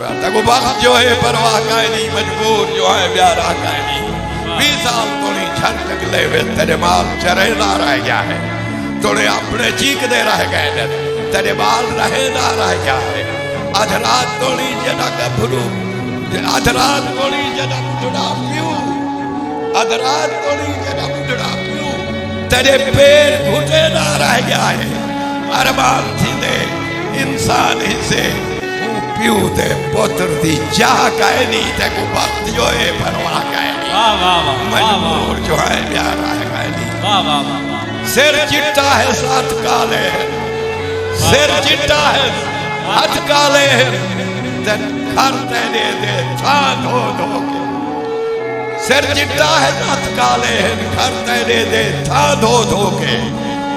تکو وقت جو ہے پرواہ کائے نہیں، مجبور جو ہے بیارہ کائے نہیں۔ 20 سال توڑی چھر لگلے ہوئے تیرے مال چرے نہ رہ گیا ہے، توڑے اپنے چیک دے رہ گئے دے، تیرے مال رہے نہ رہ گیا ہے۔ ادھرات توڑی جنہ گبھرو، ادھرات توڑی جنہ مجھڑا پیو، ادھرات توڑی جنہ مجھڑا پیو، تیرے پیر گھٹے نہ رہ گیا ہے۔ ارمان تھی دے انسان ہی سے پیو دے پوتر دی جاہ کائے نہیں، تے کو وقت جو ہے پرواہ کائے نہیں، مجبور جو ہے بیارہ کائے نہیں۔ سر چٹا ہے ساتھ کالے ہیں، سر چٹا ہے ہاتھ کالے ہیں، تن گھر تیرے دے چھان ہو دو کے۔ سر چٹا ہے ساتھ کالے ہیں، گھر تیرے دے چھان ہو دو کے۔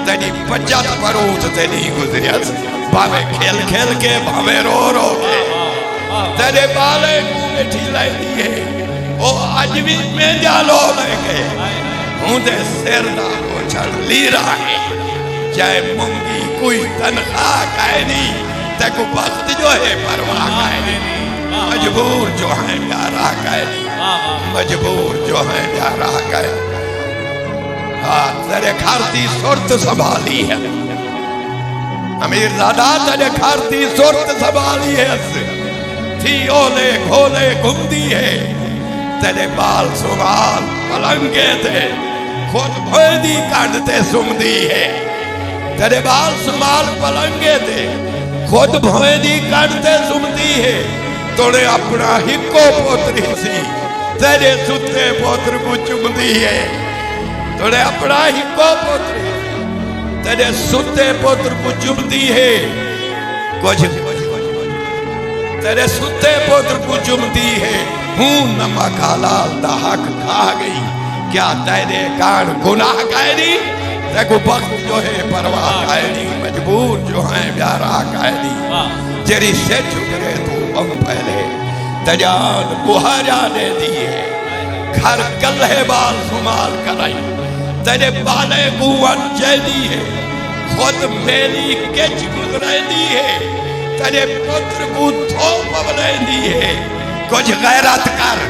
تیری پچت پروت تیری گزریت، بھاوے کھیل کھیل کے بھاوے رو رو کے، تیرے بالے کو مٹھی لے دیئے، او آج بھی میں جالو لے گئے، ہوں دے سر دا کو چھڑ لی رہا ہے، چاہے منگی کوئی تنخواہ کائے نہیں، تے کو وقت جو ہے پرواہ کائے نہیں، مجبور جو ہے بیارہ کائے نہیں، مجبور جو ہے بیارہ کائے نہیں۔ تیرے گھر دی صورت سنبھالی ہے، امیر زادہ تیرے گھر دی صورت سنبھالی ہے، تھی اولے کھولے گھومدی ہے، تیرے بال سنبھال پلنگے تھے، خود بھیدی کانڈتے سمدی ہے، تیرے بال سنبھال پلنگے تھے، خود بھیدی کانڈتے سمدی ہے، توڑے اپنا ہکو پوتری سی، تیرے ستے پوتر کو چمدی ہے، توڑے اپنا ہی کو پوتری تیرے ستے پوتر کو چمدی ہے، کچھ تیرے ستے پوتر کو چمدی ہے، ہوں نمک حلال دا حق کھا گئی، کیا تیرے کان گناہ کائے نہیں، تے کو وقت جو ہے پرواہ کائے نہیں، مجبور جو ہیں بیارہ کائے نہیں۔ جری سے چھکرے تو بم پہلے تجان بہارا دے دیئے، گھر گلہ بال سمال کرائی، تیرے بالے گوان جیدی ہے، خود میلی کچ گزرے دی ہے، تیرے پتر کو دھوپ بلے دی ہے، کچھ غیرت کر،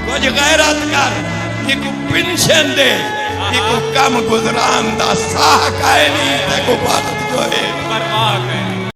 کچھ غیرت کر، ایک پنشن دے، ایک کم گزران دا ساہ کائے نہیں، تے کو وقت جو ہے پرواہ کائے۔